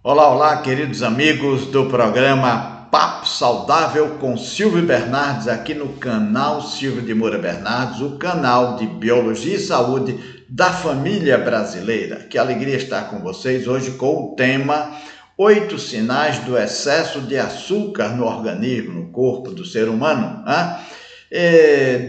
Olá, olá, queridos amigos do programa Papo Saudável com Silvio Bernardes, aqui no canal Silvio de Moura Bernardes, o canal de Biologia e Saúde da família brasileira. Que alegria estar com vocês hoje com o tema 8 sinais do excesso de açúcar no organismo, no corpo do ser humano.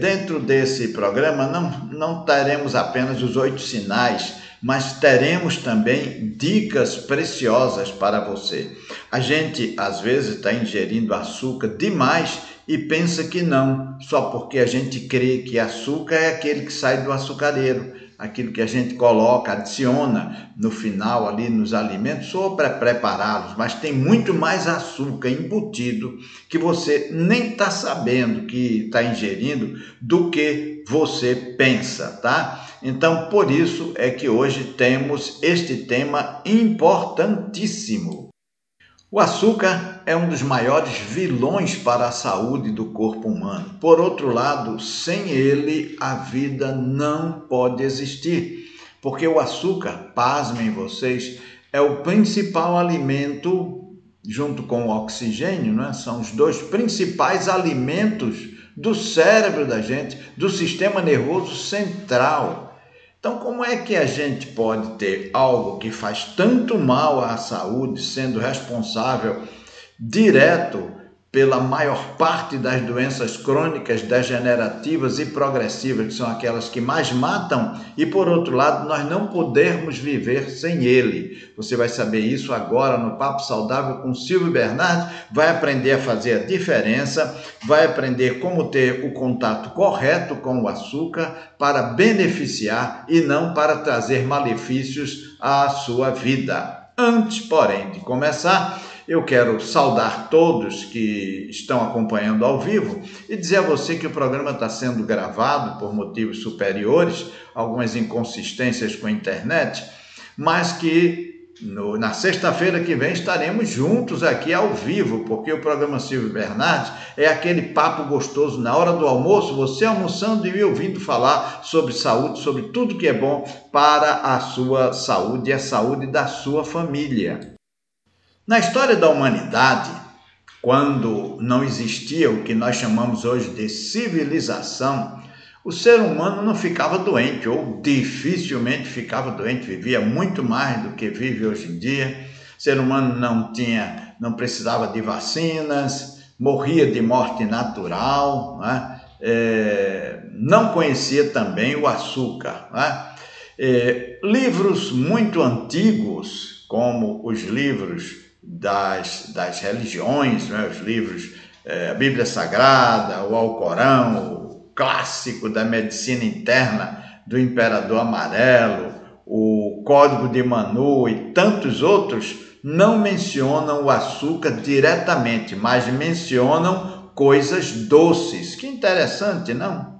Dentro desse programa não teremos apenas os 8 sinais, mas teremos também dicas preciosas para você. A gente, às vezes, está ingerindo açúcar demais e pensa que não, só porque a gente crê que açúcar é aquele que sai do açucareiro, aquilo que a gente coloca, adiciona no final ali nos alimentos só para prepará-los, mas tem muito mais açúcar embutido que você nem está sabendo que está ingerindo do que você pensa, tá? Então, por isso é que hoje temos este tema importantíssimo. O açúcar é um dos maiores vilões para a saúde do corpo humano. Por outro lado, sem ele, a vida não pode existir, porque o açúcar, pasmem vocês, é o principal alimento, junto com o oxigênio, né? São os dois principais alimentos do cérebro da gente, do sistema nervoso central. Então, como é que a gente pode ter algo que faz tanto mal à saúde, sendo responsável direto pela maior parte das doenças crônicas, degenerativas e progressivas, que são aquelas que mais matam, e por outro lado, nós não podermos viver sem ele? Você vai saber isso agora no Papo Saudável com Silvio Bernardes, vai aprender a fazer a diferença, vai aprender como ter o contato correto com o açúcar para beneficiar e não para trazer malefícios à sua vida. Antes, porém, de começar, eu quero saudar todos que estão acompanhando ao vivo e dizer a você que o programa está sendo gravado por motivos superiores, algumas inconsistências com a internet, mas que na sexta-feira que vem estaremos juntos aqui ao vivo, porque o programa Silvio Bernardes é aquele papo gostoso na hora do almoço, você almoçando e me ouvindo falar sobre saúde, sobre tudo que é bom para a sua saúde e a saúde da sua família. Na história da humanidade, quando não existia o que nós chamamos hoje de civilização, o ser humano não ficava doente, ou dificilmente ficava doente, vivia muito mais do que vive hoje em dia. O ser humano não precisava de vacinas, morria de morte natural, né? Não conhecia também o açúcar, né? Livros muito antigos, como os livros das religiões, né? Os livros, a Bíblia Sagrada, o Alcorão, o clássico da medicina interna do Imperador Amarelo, o Código de Manu e tantos outros, não mencionam o açúcar diretamente, mas mencionam coisas doces. Que interessante, não?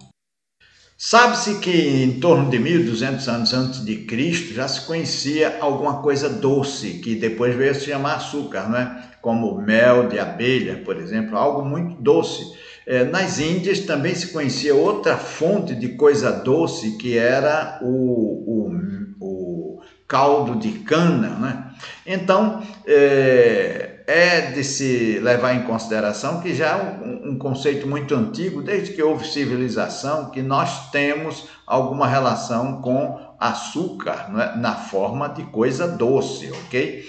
Sabe-se que em torno de 1200 anos antes de Cristo já se conhecia alguma coisa doce, que depois veio a se chamar açúcar, né? Como mel de abelha, por exemplo, algo muito doce. Nas Índias também se conhecia outra fonte de coisa doce, que era o caldo de cana, né? Então, é de se levar em consideração que já é um conceito muito antigo, desde que houve civilização, que nós temos alguma relação com açúcar, não é? Na forma de coisa doce, ok?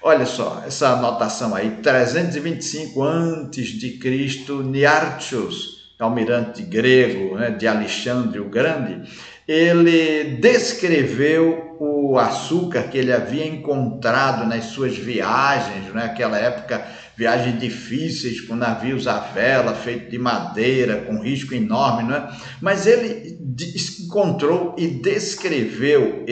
Olha só, essa anotação aí, 325 a.C., Niarchos, almirante grego, né, de Alexandre o Grande, ele descreveu o açúcar que ele havia encontrado nas suas viagens, né? Naquela época, viagens difíceis, com navios à vela, feitos de madeira, com risco enorme, né? Mas ele encontrou e descreveu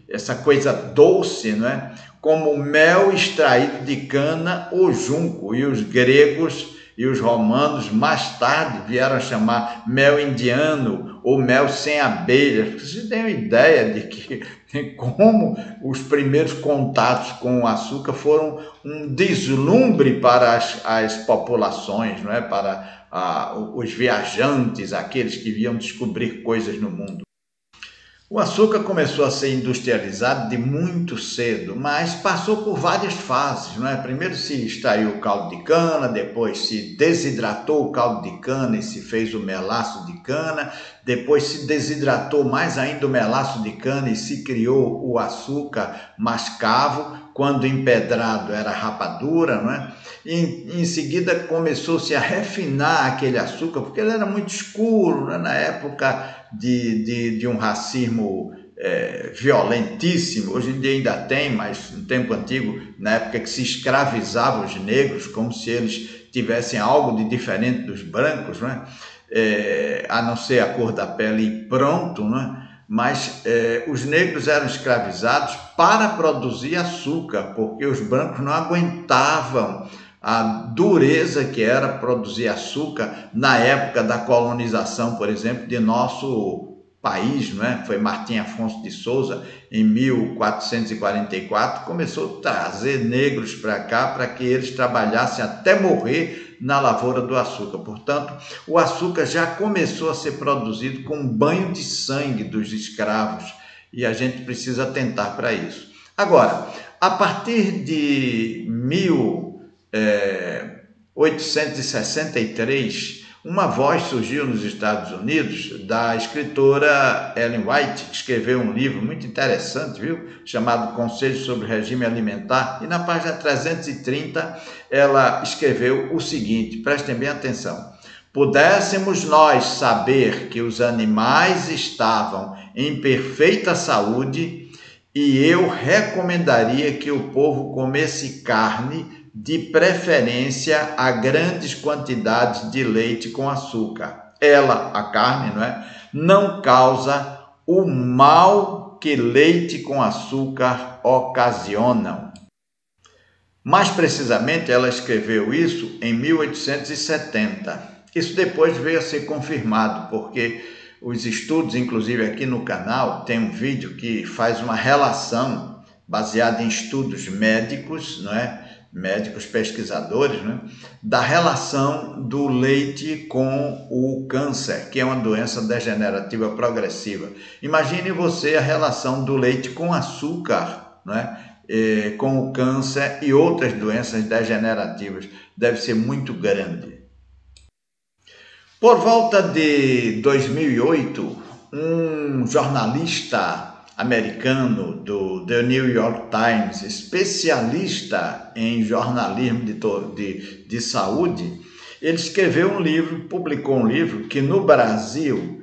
essa coisa doce, né? Como mel extraído de cana ou junco, e os gregos e os romanos mais tarde vieram a chamar mel indiano ou mel sem abelhas. Vocês têm uma ideia de como os primeiros contatos com o açúcar foram um deslumbre para as populações, não é? Para os viajantes, aqueles que iam descobrir coisas no mundo. O açúcar começou a ser industrializado de muito cedo, mas passou por várias fases, não é? Primeiro se extraiu o caldo de cana, depois se desidratou o caldo de cana e se fez o melaço de cana, depois se desidratou mais ainda o melaço de cana e se criou o açúcar mascavo, quando empedrado era rapadura, não é? E em seguida começou-se a refinar aquele açúcar, porque ele era muito escuro, né? Na época de um racismo violentíssimo. Hoje em dia ainda tem, mas no tempo antigo, na época que se escravizava os negros, como se eles tivessem algo de diferente dos brancos, né? A não ser a cor da pele e pronto, né? Mas os negros eram escravizados para produzir açúcar, porque os brancos não aguentavam a dureza que era produzir açúcar na época da colonização, por exemplo, de nosso país, não é? Foi Martim Afonso de Souza, em 1444, começou a trazer negros para cá para que eles trabalhassem até morrer na lavoura do açúcar. Portanto, o açúcar já começou a ser produzido com um banho de sangue dos escravos e a gente precisa atentar para isso. Agora, a partir de 1863, uma voz surgiu nos Estados Unidos da escritora Ellen White, que escreveu um livro muito interessante, viu? Chamado Conselhos sobre Regime Alimentar, e na página 330 ela escreveu o seguinte, prestem bem atenção: pudéssemos nós saber que os animais estavam em perfeita saúde, e eu recomendaria que o povo comesse carne, de preferência a grandes quantidades de leite com açúcar. Ela, a carne, não causa o mal que leite com açúcar ocasionam. Mais precisamente, ela escreveu isso em 1870. Isso depois veio a ser confirmado, porque os estudos, inclusive aqui no canal, tem um vídeo que faz uma relação baseada em estudos médicos, médicos pesquisadores, da relação do leite com o câncer, que é uma doença degenerativa progressiva. Imagine você a relação do leite com açúcar, com o câncer e outras doenças degenerativas. Deve ser muito grande. Por volta de 2008, um jornalista americano do The New York Times, especialista em jornalismo de saúde, ele escreveu um livro, publicou um livro que no Brasil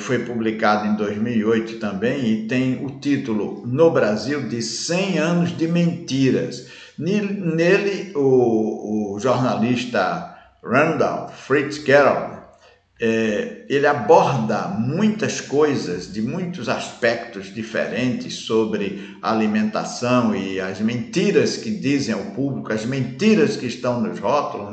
foi publicado em 2008 também e tem o título no Brasil de 100 anos de mentiras. Nele, o jornalista Randall Fitzgerald, ele aborda muitas coisas, de muitos aspectos diferentes sobre alimentação e as mentiras que dizem ao público, as mentiras que estão nos rótulos,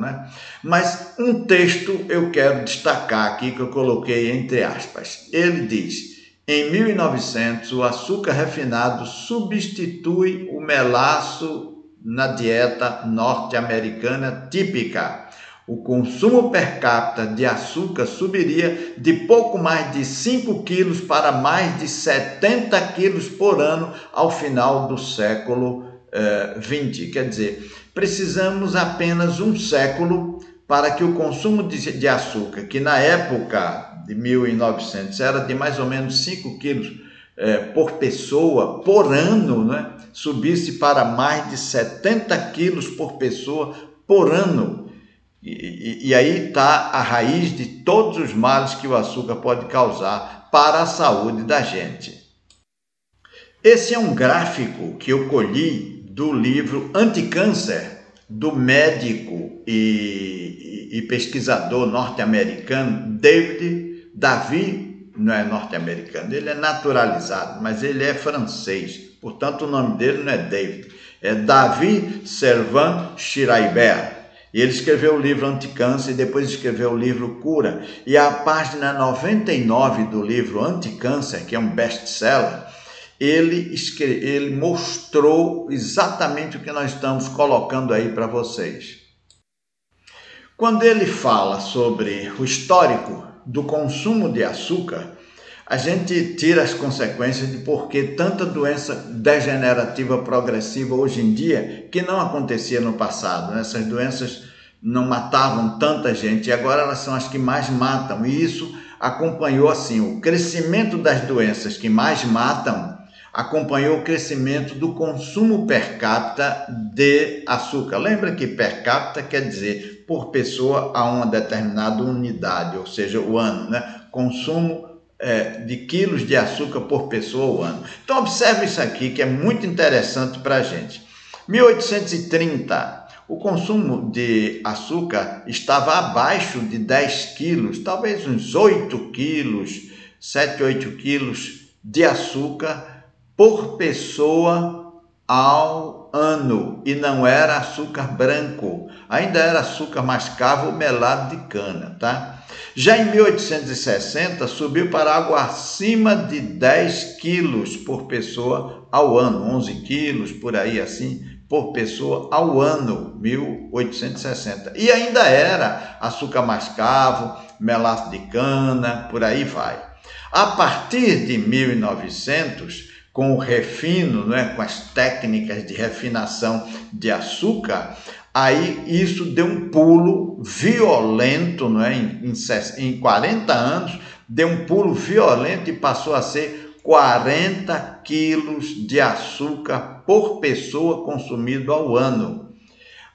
Mas um texto eu quero destacar aqui, que eu coloquei entre aspas. Ele diz: em 1900, o açúcar refinado substitui o melaço na dieta norte-americana típica. O consumo per capita de açúcar subiria de pouco mais de 5 quilos para mais de 70 quilos por ano ao final do século XX. Quer dizer, precisamos apenas um século para que o consumo de açúcar, que na época de 1900 era de mais ou menos 5 quilos por pessoa por ano, subisse para mais de 70 quilos por pessoa por ano. E aí está a raiz de todos os males que o açúcar pode causar para a saúde da gente. Esse é um gráfico que eu colhi do livro Anticâncer, do médico e pesquisador norte-americano Davi, não é norte-americano, ele é naturalizado, mas ele é francês, portanto o nome dele não é David, é Davi Servan-Schreiber. E ele escreveu o livro Anticâncer e depois escreveu o livro Cura. E a página 99 do livro Anticâncer, que é um best-seller, ele mostrou exatamente o que nós estamos colocando aí para vocês. Quando ele fala sobre o histórico do consumo de açúcar, a gente tira as consequências de por que tanta doença degenerativa progressiva hoje em dia que não acontecia no passado, né? Essas doenças não matavam tanta gente e agora elas são as que mais matam, e isso acompanhou assim o crescimento das doenças que mais matam, acompanhou o crescimento do consumo per capita de açúcar. Lembra que per capita quer dizer por pessoa a uma determinada unidade, ou seja, o ano, né? Consumo de quilos de açúcar por pessoa ao ano. Então observe isso aqui que é muito interessante para a gente. 1830, o consumo de açúcar estava abaixo de 10 quilos, talvez uns 8 quilos, 7, 8 quilos de açúcar por pessoa ao ano, e não era açúcar branco, ainda era açúcar mascavo melado de cana, tá? Já em 1860 subiu para algo acima de 10 quilos por pessoa ao ano, 11 quilos por aí assim, por pessoa ao ano, 1860. E ainda era açúcar mascavo, melaço de cana, por aí vai. A partir de 1900, com o refino, né, com as técnicas de refinação de açúcar, aí isso deu um pulo violento, não é? Em 40 anos, deu um pulo violento e passou a ser 40 quilos de açúcar por pessoa consumido ao ano.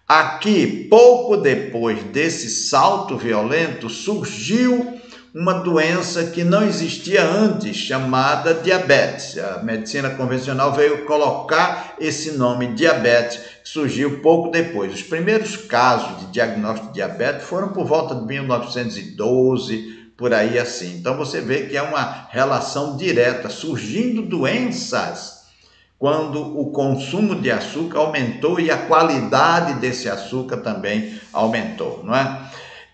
Aqui, pouco depois desse salto violento, surgiu uma doença que não existia antes, chamada diabetes. A medicina convencional veio colocar esse nome diabetes, que surgiu pouco depois. Os primeiros casos de diagnóstico de diabetes foram por volta de 1912, por aí assim. Então você vê que é uma relação direta, surgindo doenças quando o consumo de açúcar aumentou e a qualidade desse açúcar também aumentou, não é?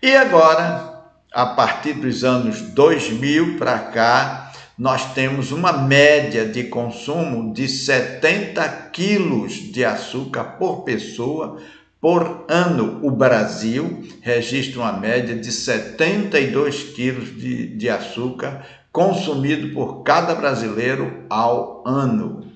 E agora, a partir dos anos 2000 para cá, nós temos uma média de consumo de 70 quilos de açúcar por pessoa por ano. O Brasil registra uma média de 72 quilos de açúcar consumido por cada brasileiro ao ano.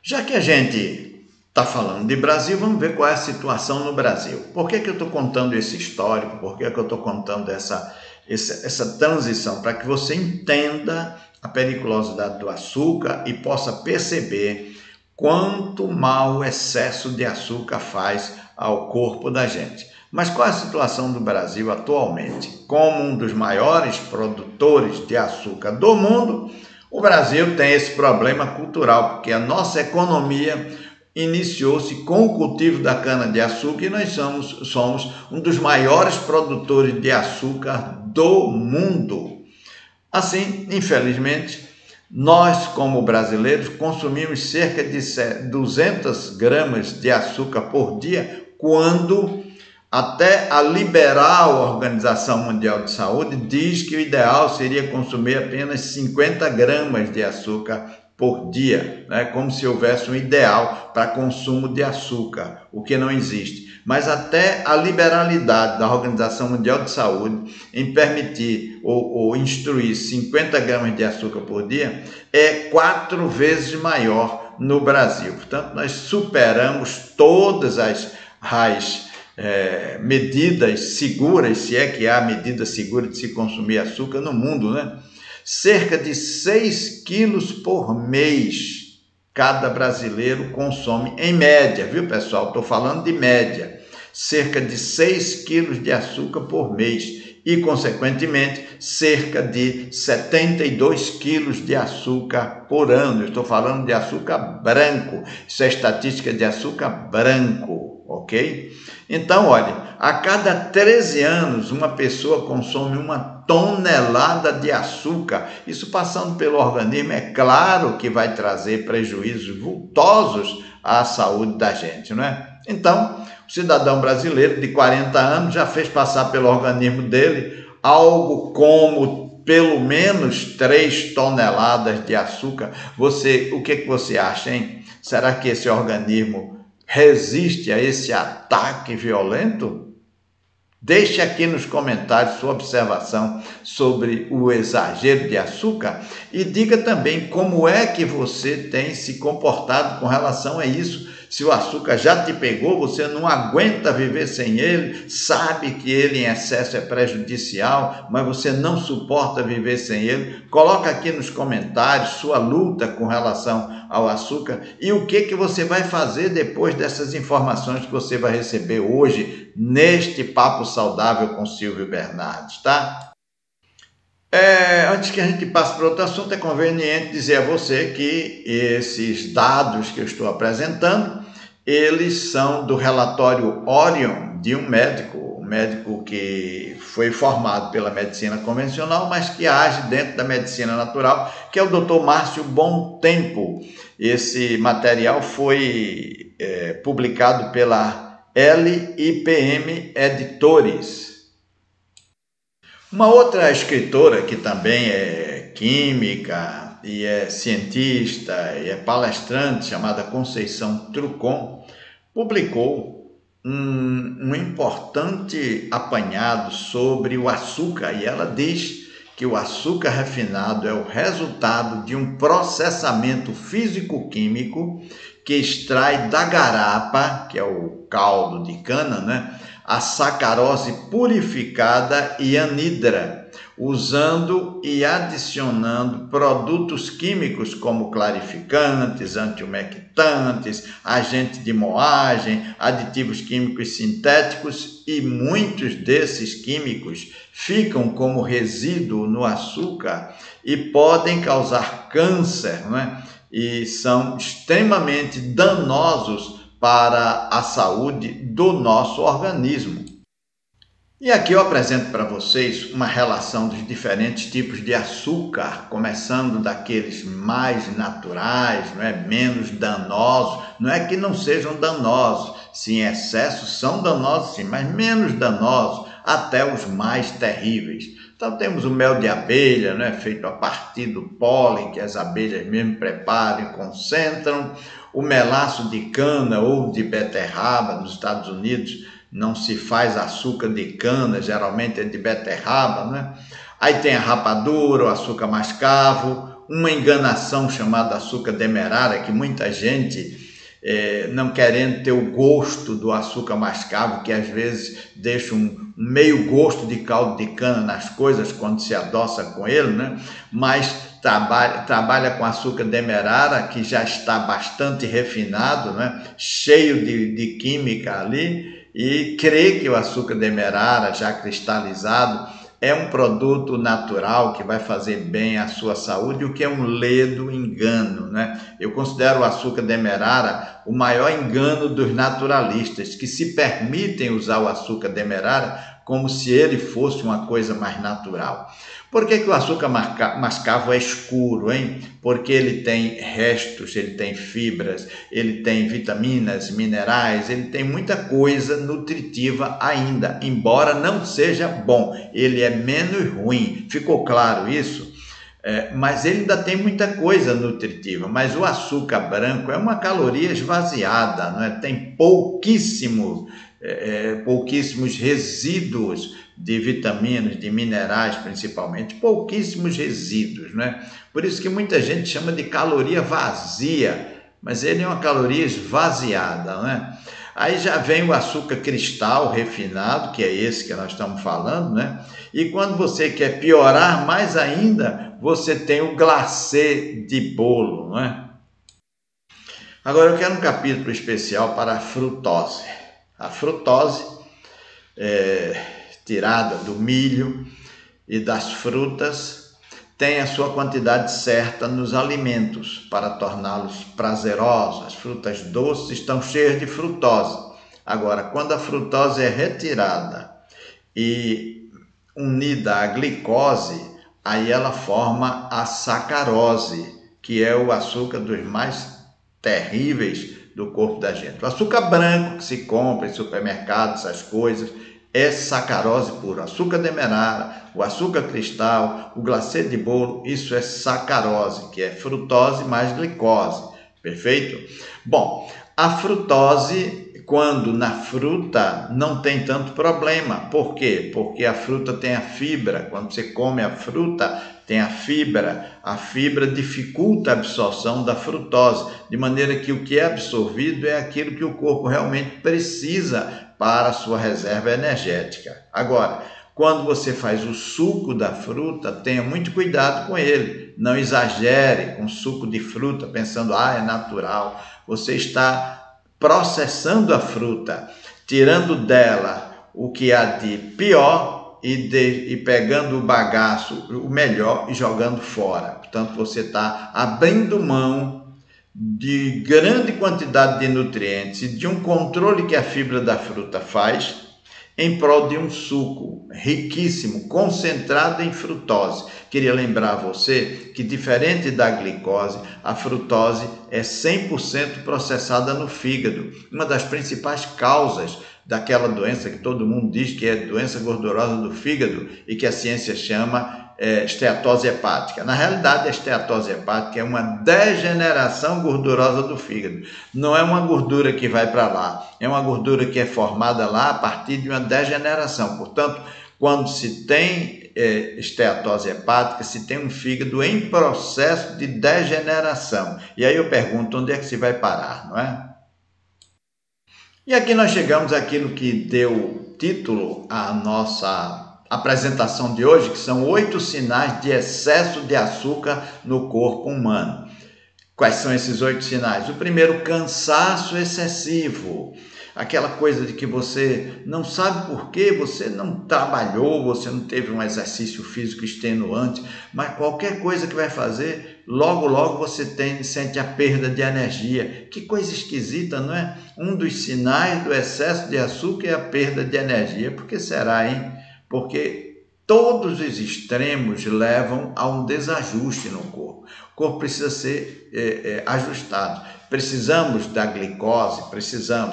Já que a gente está falando de Brasil, vamos ver qual é a situação no Brasil. Por que eu estou contando esse histórico? Por que eu estou contando essa transição? Para que você entenda a periculosidade do açúcar e possa perceber quanto mal o excesso de açúcar faz ao corpo da gente. Mas qual é a situação do Brasil atualmente? Como um dos maiores produtores de açúcar do mundo, o Brasil tem esse problema cultural, porque a nossa economia iniciou-se com o cultivo da cana-de-açúcar e nós somos um dos maiores produtores de açúcar do mundo. Assim, infelizmente, nós, como brasileiros, consumimos cerca de 200 gramas de açúcar por dia, quando até a liberal Organização Mundial de Saúde diz que o ideal seria consumir apenas 50 gramas de açúcar por dia, né? Como se houvesse um ideal para consumo de açúcar, o que não existe. Mas até a liberalidade da Organização Mundial de Saúde em permitir ou instruir 50 gramas de açúcar por dia é 4 vezes maior no Brasil. Portanto, nós superamos todas as medidas seguras, se é que há medida segura de se consumir açúcar no mundo, né? Cerca de 6 quilos por mês cada brasileiro consome em média, viu, pessoal? Estou falando de média. Cerca de 6 quilos de açúcar por mês e, consequentemente, cerca de 72 quilos de açúcar por ano. Estou falando de açúcar branco. Isso é estatística de açúcar branco, ok? Então, olha, a cada 13 anos uma pessoa consome 1 tonelada de açúcar. Isso passando pelo organismo, é claro que vai trazer prejuízos vultosos à saúde da gente, não é? Então, o cidadão brasileiro de 40 anos já fez passar pelo organismo dele algo como pelo menos 3 toneladas de açúcar. O que você acha, hein? Será que esse organismo resiste a esse ataque violento? Deixe aqui nos comentários sua observação sobre o exagero de açúcar e diga também como é que você tem se comportado com relação a isso. Se o açúcar já te pegou, você não aguenta viver sem ele, sabe que ele em excesso é prejudicial, mas você não suporta viver sem ele. Coloca aqui nos comentários sua luta com relação ao açúcar e o que você vai fazer depois dessas informações que você vai receber hoje neste Papo Saudável com Silvio Bernardes, tá? Antes que a gente passe para outro assunto, é conveniente dizer a você que esses dados que eu estou apresentando, eles são do relatório Orion de um médico que foi formado pela medicina convencional, mas que age dentro da medicina natural, que é o Dr. Márcio Bontempo. Esse material foi publicado pela LIPM Editores. Uma outra escritora que também é química e é cientista e é palestrante, chamada Conceição Trucon, publicou um importante apanhado sobre o açúcar e ela diz que o açúcar refinado é o resultado de um processamento físico-químico que extrai da garapa, que é o caldo de cana, né? A sacarose purificada e anidra, usando e adicionando produtos químicos como clarificantes, antiumectantes, agentes de moagem, aditivos químicos sintéticos e muitos desses químicos ficam como resíduo no açúcar e podem causar câncer, né? E são extremamente danosos para a saúde do nosso organismo. E aqui eu apresento para vocês uma relação dos diferentes tipos de açúcar, começando daqueles mais naturais, menos danosos. Não é que não sejam danosos, se em excesso são danosos sim, mas menos danosos, até os mais terríveis. Então temos o mel de abelha, feito a partir do pólen que as abelhas mesmo preparam e concentram. O melaço de cana ou de beterraba, nos Estados Unidos não se faz açúcar de cana, geralmente é de beterraba, Aí tem a rapadura, o açúcar mascavo, uma enganação chamada açúcar demerara, que muita gente, não querendo ter o gosto do açúcar mascavo, que às vezes deixa um meio gosto de caldo de cana nas coisas quando se adoça com ele, mas trabalha com açúcar demerara, que já está bastante refinado, cheio de química ali, e crê que o açúcar demerara, já cristalizado, é um produto natural que vai fazer bem à sua saúde, o que é um ledo engano, Eu considero o açúcar demerara o maior engano dos naturalistas, que se permitem usar o açúcar demerara como se ele fosse uma coisa mais natural. Por que o açúcar mascavo é escuro, hein? Porque ele tem restos, ele tem fibras, ele tem vitaminas, minerais, ele tem muita coisa nutritiva ainda, embora não seja bom, ele é menos ruim. Ficou claro isso? Mas ele ainda tem muita coisa nutritiva, mas o açúcar branco é uma caloria esvaziada, Tem pouquíssimos resíduos de vitaminas, de minerais principalmente, pouquíssimos resíduos, Por isso que muita gente chama de caloria vazia, mas ele é uma caloria esvaziada, Aí já vem o açúcar cristal refinado, que é esse que nós estamos falando, E quando você quer piorar mais ainda, você tem o glacê de bolo, Agora eu quero um capítulo especial para a frutose. A frutose tirada do milho e das frutas tem a sua quantidade certa nos alimentos para torná-los prazerosos. As frutas doces estão cheias de frutose. Agora, quando a frutose é retirada e unida à glicose, aí ela forma a sacarose, que é o açúcar dos mais terríveis do corpo da gente. O açúcar branco que se compra em supermercado, essas coisas, é sacarose pura. O açúcar demerara, o açúcar cristal, o glacê de bolo, isso é sacarose, que é frutose mais glicose. Perfeito? Bom, a frutose quando na fruta não tem tanto problema. Por quê? Porque a fruta tem a fibra. Quando você come a fruta, tem a fibra dificulta a absorção da frutose, de maneira que o que é absorvido é aquilo que o corpo realmente precisa para a sua reserva energética. Agora, quando você faz o suco da fruta, tenha muito cuidado com ele. Não exagere com suco de fruta, pensando, é natural. Você está processando a fruta, tirando dela o que há de pior e pegando o bagaço, o melhor, e jogando fora. Portanto, você está abrindo mão de grande quantidade de nutrientes e de um controle que a fibra da fruta faz em prol de um suco riquíssimo, concentrado em frutose. Queria lembrar a você que, diferente da glicose, a frutose é 100% processada no fígado. Uma das principais causas daquela doença que todo mundo diz que é doença gordurosa do fígado e que a ciência chama esteatose hepática. Na realidade, a esteatose hepática é uma degeneração gordurosa do fígado. Não é uma gordura que vai para lá, é uma gordura que é formada lá a partir de uma degeneração. Portanto, quando se tem esteatose hepática, se tem um fígado em processo de degeneração. E aí eu pergunto, onde é que se vai parar, não é? E aqui nós chegamos àquilo que deu título à nossa apresentação de hoje, que são 8 sinais de excesso de açúcar no corpo humano. Quais são esses 8 sinais? O primeiro, cansaço excessivo. Aquela coisa de que você não sabe por quê, você não trabalhou, você não teve um exercício físico extenuante, mas qualquer coisa que vai fazer, logo você sente a perda de energia. Que coisa esquisita, não é? Um dos sinais do excesso de açúcar é a perda de energia. Por que será, hein? Porque todos os extremos levam a um desajuste no corpo. O corpo precisa ser ajustado. Precisamos da glicose,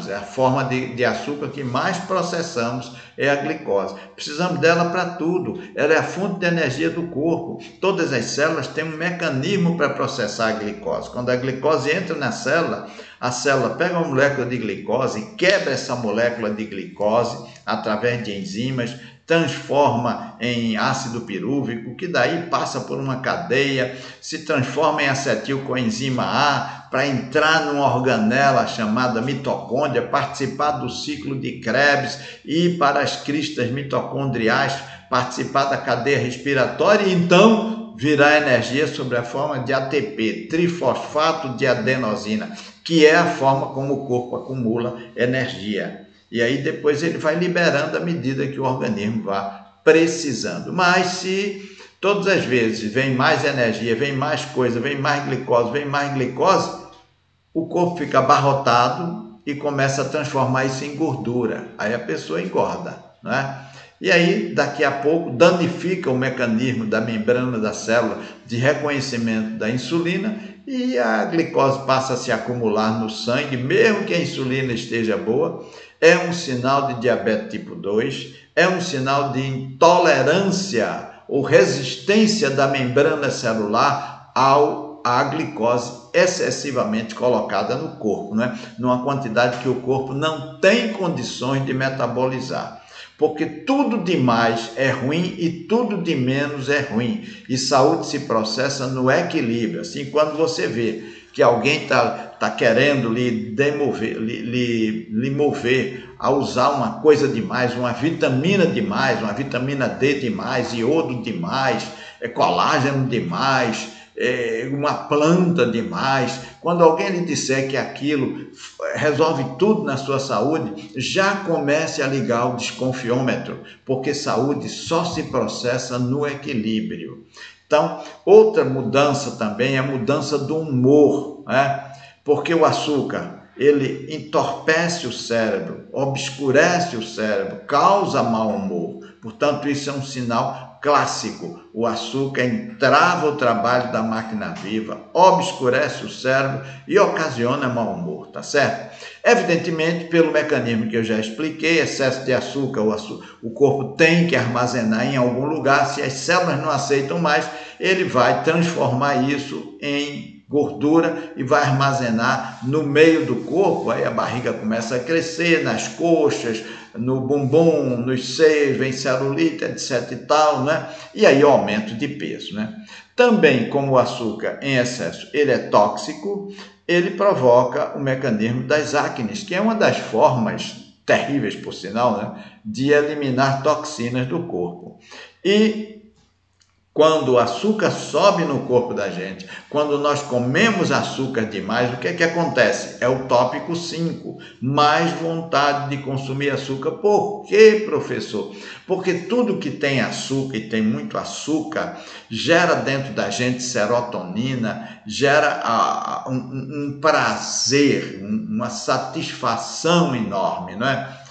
é a forma de açúcar que mais processamos, é a glicose. Precisamos dela para tudo, ela é a fonte de energia do corpo. Todas as células têm um mecanismo para processar a glicose. Quando a glicose entra na célula, a célula pega uma molécula de glicose e quebra essa molécula de glicose através de enzimas, transforma em ácido pirúvico, que daí passa por uma cadeia, se transforma em acetilcoenzima A, para entrar numa organela chamada mitocôndria, participar do ciclo de Krebs e ir para as cristas mitocondriais, participar da cadeia respiratória e então virar energia sob a forma de ATP, trifosfato de adenosina, que é a forma como o corpo acumula energia. E aí depois ele vai liberando à medida que o organismo vá precisando. Mas se todas as vezes vem mais energia, vem mais coisa, vem mais glicose, o corpo fica abarrotado e começa a transformar isso em gordura. Aí a pessoa engorda, não é? E aí, daqui a pouco, danifica o mecanismo da membrana da célula de reconhecimento da insulina e a glicose passa a se acumular no sangue, mesmo que a insulina esteja boa. É um sinal de diabetes tipo 2, é um sinal de intolerância ou resistência da membrana celular à glicose excessivamente colocada no corpo, né? Numa quantidade que o corpo não tem condições de metabolizar. Porque tudo demais é ruim e tudo de menos é ruim. E saúde se processa no equilíbrio. Assim, quando você vê que alguém está querendo lhe mover a usar uma coisa demais, uma vitamina D demais, iodo demais, colágeno demais, uma planta demais, quando alguém lhe disser que aquilo resolve tudo na sua saúde, já comece a ligar o desconfiômetro, porque saúde só se processa no equilíbrio. Então, outra mudança também é a mudança do humor, né? Porque o açúcar, ele entorpece o cérebro, obscurece o cérebro, causa mau humor. Portanto, isso é um sinal clássico. O açúcar entrava o trabalho da máquina viva, obscurece o cérebro e ocasiona mau humor, tá certo? Evidentemente, pelo mecanismo que eu já expliquei, excesso de açúcar, o corpo tem que armazenar em algum lugar. Se as células não aceitam mais, ele vai transformar isso em gordura e vai armazenar no meio do corpo. Aí a barriga começa a crescer, nas coxas, no bumbum, nos seios, vem celulite, etc e tal, né? E aí o aumento de peso, né? Também, como o açúcar em excesso, ele é tóxico, ele provoca o mecanismo das acnes, que é uma das formas terríveis, por sinal, né, de eliminar toxinas do corpo. E quando o açúcar sobe no corpo da gente, quando nós comemos açúcar demais, o que é que acontece? É o tópico 5, mais vontade de consumir açúcar. Por quê, professor? Porque tudo que tem açúcar e tem muito açúcar gera dentro da gente serotonina, gera um prazer, uma satisfação enorme, não é?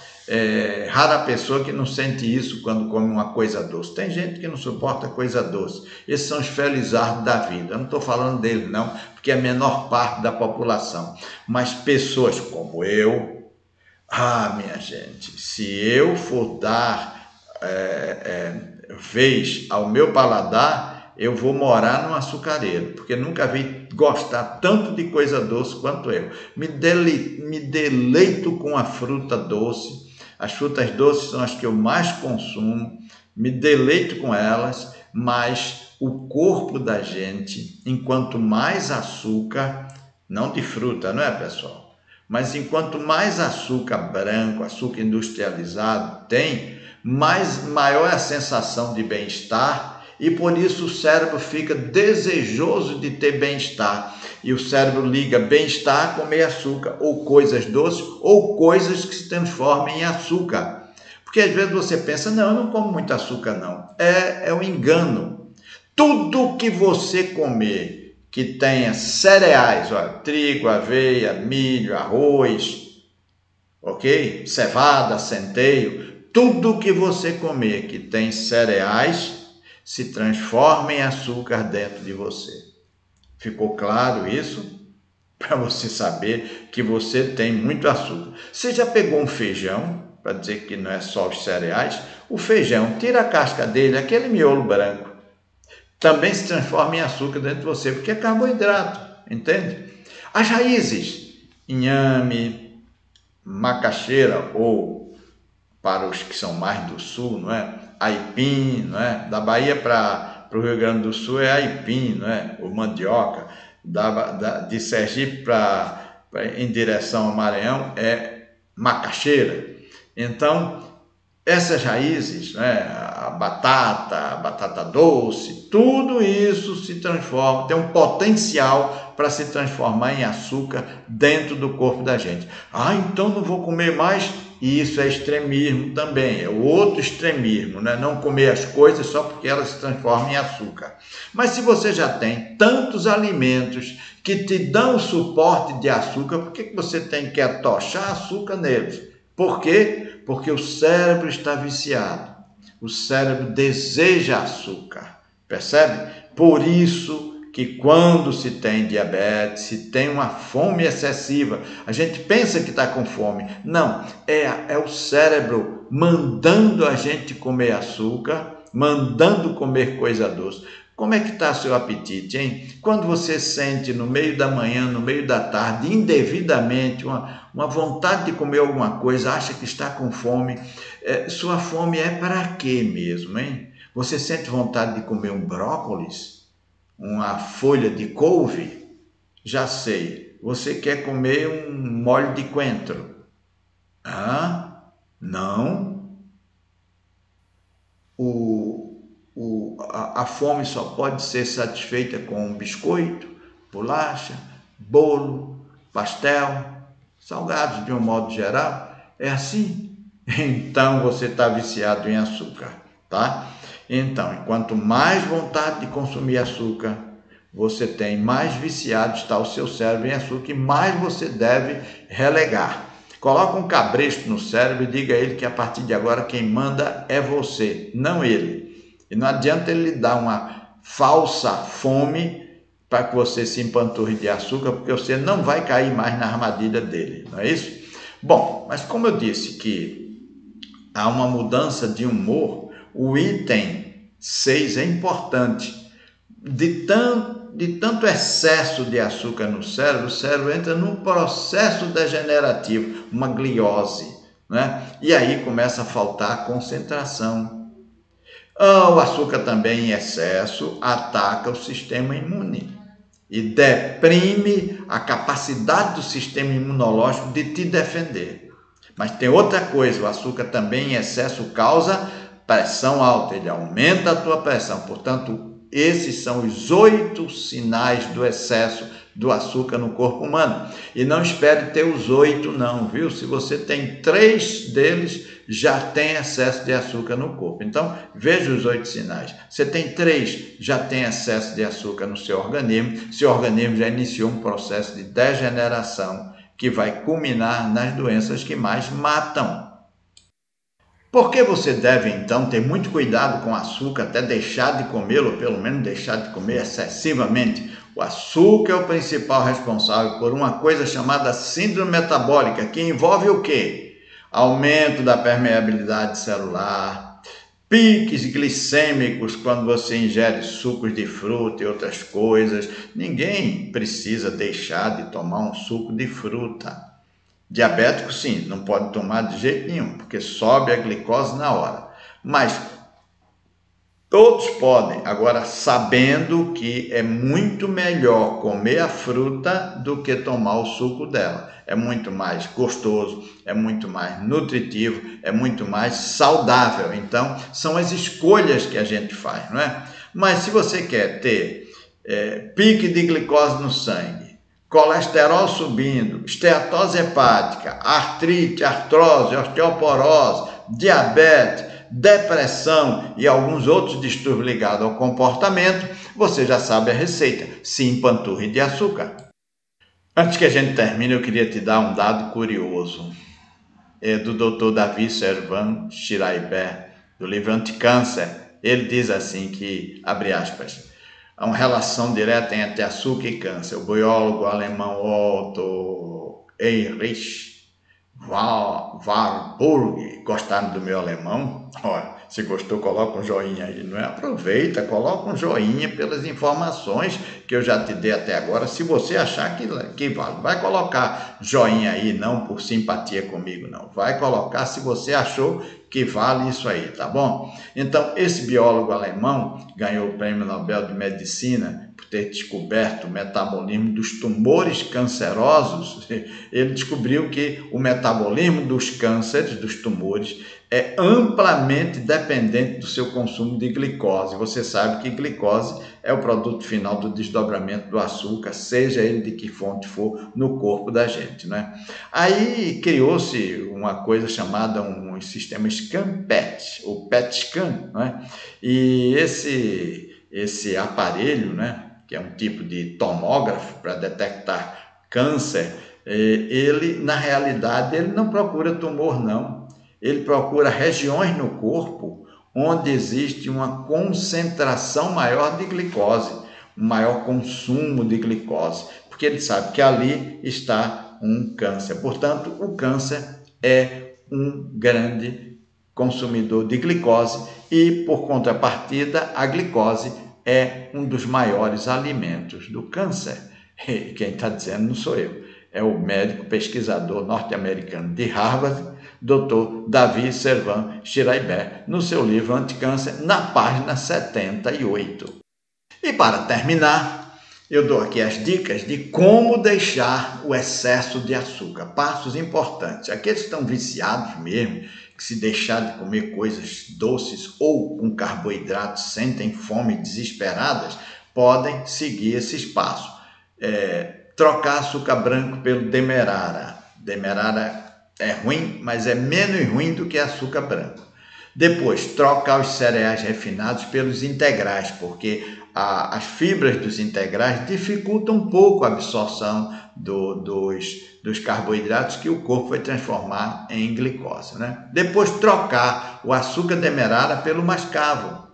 Rara pessoa que não sente isso quando come uma coisa doce. Tem gente que não suporta coisa doce. Esses são os felizardos da vida. Eu não estou falando deles, não, porque é a menor parte da população. Mas pessoas como eu, minha gente, se eu for dar vez ao meu paladar, eu vou morar num açucareiro, porque nunca vi gostar tanto de coisa doce quanto eu. Me deleito com a fruta doce. As frutas doces são as que eu mais consumo, me deleito com elas, mas o corpo da gente, enquanto mais açúcar, não de fruta, não é, pessoal? Mas enquanto mais açúcar branco, açúcar industrializado tem, maior é a sensação de bem-estar, e por isso o cérebro fica desejoso de ter bem-estar. E o cérebro liga bem-estar a comer açúcar, ou coisas doces, ou coisas que se transformem em açúcar. Porque às vezes você pensa, não, eu não como muito açúcar, não. É um engano. Tudo que você comer que tenha cereais, trigo, aveia, milho, arroz, ok? Cevada, centeio, tudo que você comer que tem cereais se transforma em açúcar dentro de você. Ficou claro isso? Para você saber que você tem muito açúcar. Você já pegou um feijão, para dizer que não é só os cereais? O feijão, tira a casca dele, aquele miolo branco, também se transforma em açúcar dentro de você, porque é carboidrato, entende? As raízes, inhame, macaxeira, ou para os que são mais do sul, não é? Aipim, não é? Da Bahia para o Rio Grande do Sul é aipim, não é? Ou mandioca. De Sergipe em direção ao Maranhão é macaxeira. Então, essas raízes, né, a batata doce, tudo isso se transforma, tem um potencial para se transformar em açúcar dentro do corpo da gente. Então não vou comer mais. E isso é extremismo também, é o outro extremismo, né? Não comer as coisas só porque elas se transformam em açúcar. Mas se você já tem tantos alimentos que te dão suporte de açúcar, por que você tem que atochar açúcar neles? Por quê? Porque o cérebro está viciado. O cérebro deseja açúcar, percebe? Por isso que quando se tem diabetes, se tem uma fome excessiva, a gente pensa que está com fome. Não, é o cérebro mandando a gente comer açúcar, mandando comer coisa doce. Como é que está seu apetite, hein? Quando você sente no meio da manhã, no meio da tarde, indevidamente, uma vontade de comer alguma coisa, acha que está com fome, sua fome é para quê mesmo, hein? Você sente vontade de comer um brócolis? Uma folha de couve? Já sei, você quer comer um molho de coentro. Não. A fome só pode ser satisfeita com um biscoito, bolacha, bolo, pastel, salgados de um modo geral. É assim? Então você está viciado em açúcar, tá? Então, quanto mais vontade de consumir açúcar você tem, mais viciado está o seu cérebro em açúcar e mais você deve relegar. Coloca um cabresto no cérebro e diga a ele que a partir de agora quem manda é você, não ele. E não adianta ele lhe dar uma falsa fome para que você se empanturre de açúcar, porque você não vai cair mais na armadilha dele, não é isso? Bom, mas como eu disse que há uma mudança de humor, o item 6 é importante. de tanto excesso de açúcar no cérebro, o cérebro entra num processo degenerativo, uma gliose, né? E aí começa a faltar concentração. O açúcar também em excesso ataca o sistema imune e deprime a capacidade do sistema imunológico de te defender. Mas tem outra coisa, o açúcar também em excesso causa pressão alta, ele aumenta a tua pressão. Portanto, esses são os 8 sinais do excesso do açúcar no corpo humano. E não espere ter os 8 não, viu? Se você tem 3 deles, já tem excesso de açúcar no corpo. Então, veja os 8 sinais. Você tem 3, já tem excesso de açúcar no seu organismo. Seu organismo já iniciou um processo de degeneração que vai culminar nas doenças que mais matam. Por que você deve, então, ter muito cuidado com o açúcar, até deixar de comê-lo, ou pelo menos deixar de comer excessivamente? O açúcar é o principal responsável por uma coisa chamada síndrome metabólica, que envolve o quê? Aumento da permeabilidade celular, piques glicêmicos quando você ingere sucos de fruta e outras coisas. Ninguém precisa deixar de tomar um suco de fruta. Diabético, sim, não pode tomar de jeito nenhum, porque sobe a glicose na hora. Mas todos podem, agora sabendo que é muito melhor comer a fruta do que tomar o suco dela. É muito mais gostoso, é muito mais nutritivo, é muito mais saudável. Então, são as escolhas que a gente faz, não é? Mas se você quer ter pique de glicose no sangue, colesterol subindo, esteatose hepática, artrite, artrose, osteoporose, diabetes, depressão e alguns outros distúrbios ligados ao comportamento, você já sabe a receita, se empanturre de açúcar. Antes que a gente termine, eu queria te dar um dado curioso. É do Dr. Davi Servan Shiraibé, do livro Anticâncer. Ele diz assim que, abre aspas, há uma relação direta entre açúcar e câncer. O biólogo alemão Otto Heinrich Warburg, gostaram do meu alemão? Olha, se gostou, coloca um joinha aí, não é? Aproveita, coloca um joinha pelas informações que eu já te dei até agora, se você achar que vale. Vai colocar joinha aí, não por simpatia comigo, não. Vai colocar se você achou que vale isso aí, tá bom? Então, esse biólogo alemão ganhou o Prêmio Nobel de Medicina por ter descoberto o metabolismo dos tumores cancerosos. Ele descobriu que o metabolismo dos cânceres, dos tumores, é amplamente dependente do seu consumo de glicose. Você sabe que glicose é o produto final do desdobramento do açúcar, seja ele de que fonte for, no corpo da gente, né? Aí criou-se uma coisa chamada um sistema SCAN-PET, ou PET-SCAN, né? E esse aparelho, né, que é um tipo de tomógrafo para detectar câncer, ele, na realidade, ele não procura tumor, não. Ele procura regiões no corpo onde existe uma concentração maior de glicose, um maior consumo de glicose, porque ele sabe que ali está um câncer. Portanto, o câncer é um grande consumidor de glicose e, por contrapartida, a glicose é um dos maiores alimentos do câncer. E quem está dizendo não sou eu, é o médico pesquisador norte-americano de Harvard, Dr. Davi Servan Shiraibé, no seu livro Anticâncer, na página 78. E para terminar, eu dou aqui as dicas de como deixar o excesso de açúcar. Passos importantes. Aqueles que estão viciados mesmo, que se deixar de comer coisas doces ou com carboidratos sentem fome desesperadas, podem seguir esses passos. Trocar açúcar branco pelo demerara. Demerara é ruim, mas é menos ruim do que açúcar branco. Depois, trocar os cereais refinados pelos integrais, porque as fibras dos integrais dificultam um pouco a absorção dos carboidratos que o corpo vai transformar em glicose, né? Depois, trocar o açúcar demerara pelo mascavo,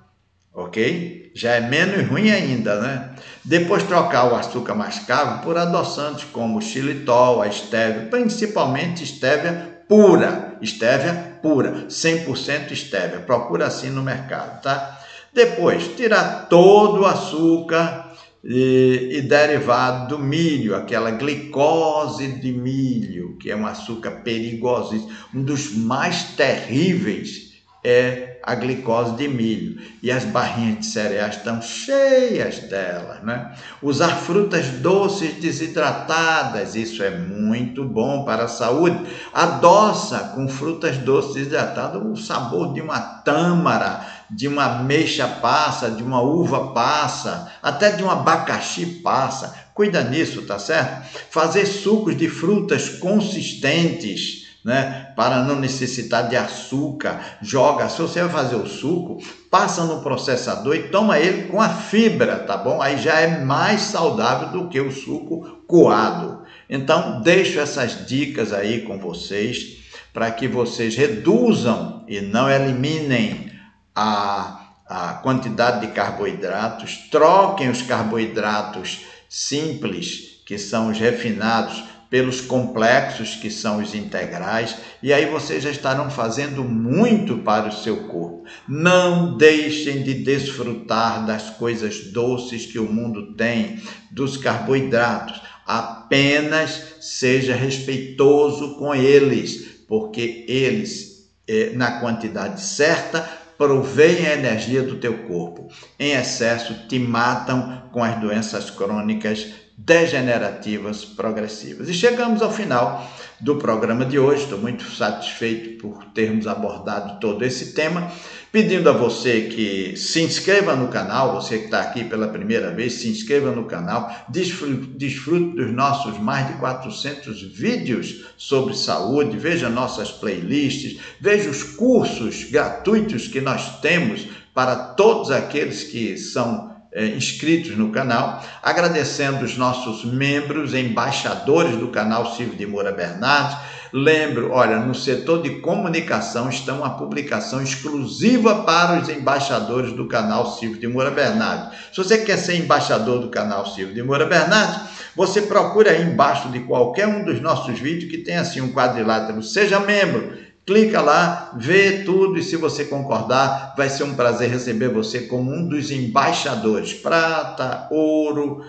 ok? Já é menos ruim ainda, né? Depois, trocar o açúcar mascavo por adoçantes como o xilitol, a estévia, principalmente estévia pura, 100% estévia. Procura assim no mercado, tá? Depois, tirar todo o açúcar e derivado do milho, aquela glicose de milho, que é um açúcar perigosíssimo. Um dos mais terríveis é a glicose de milho. E as barrinhas de cereais estão cheias dela, né? Usar frutas doces desidratadas, isso é muito bom para a saúde. Adoça com frutas doces desidratadas o sabor de uma tâmara, de uma ameixa passa, de uma uva passa, até de um abacaxi passa. Cuida nisso, tá certo? Fazer sucos de frutas consistentes, né? Para não necessitar de açúcar. Joga, se você vai fazer o suco, passa no processador e toma ele com a fibra, tá bom? Aí já é mais saudável do que o suco coado. Então, deixo essas dicas aí com vocês, para que vocês reduzam e não eliminem a quantidade de carboidratos, troquem os carboidratos simples, que são os refinados, pelos complexos, que são os integrais, e aí vocês já estarão fazendo muito para o seu corpo. Não deixem de desfrutar das coisas doces que o mundo tem, dos carboidratos. Apenas seja respeitoso com eles, porque eles, na quantidade certa, provém a energia do teu corpo. Em excesso, te matam com as doenças crônicas degenerativas progressivas. E chegamos ao final do programa de hoje. Estou muito satisfeito por termos abordado todo esse tema, pedindo a você que se inscreva no canal. Você que está aqui pela primeira vez, se inscreva no canal, desfrute dos nossos mais de 400 vídeos sobre saúde, veja nossas playlists, veja os cursos gratuitos que nós temos para todos aqueles que são inscritos no canal, agradecendo os nossos membros, embaixadores do canal Silvio de Moura Bernardes. Lembro, olha, no setor de comunicação está uma publicação exclusiva para os embaixadores do canal Silvio de Moura Bernardes. Se você quer ser embaixador do canal Silvio de Moura Bernardes, você procura aí embaixo de qualquer um dos nossos vídeos que tem assim um quadrilátero, seja membro. Clica lá, vê tudo e se você concordar, vai ser um prazer receber você como um dos embaixadores, prata, ouro,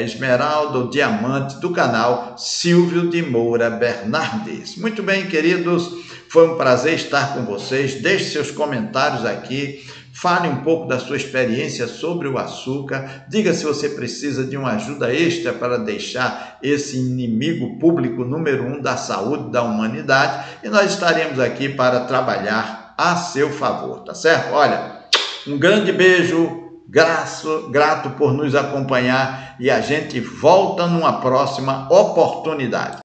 esmeralda ou diamante do canal Silvio de Moura Bernardes. Muito bem, queridos, foi um prazer estar com vocês. Deixe seus comentários aqui. Fale um pouco da sua experiência sobre o açúcar. Diga se você precisa de uma ajuda extra para deixar esse inimigo público número 1 da saúde da humanidade. E nós estaremos aqui para trabalhar a seu favor, tá certo? Olha, um grande beijo, grato por nos acompanhar e a gente volta numa próxima oportunidade.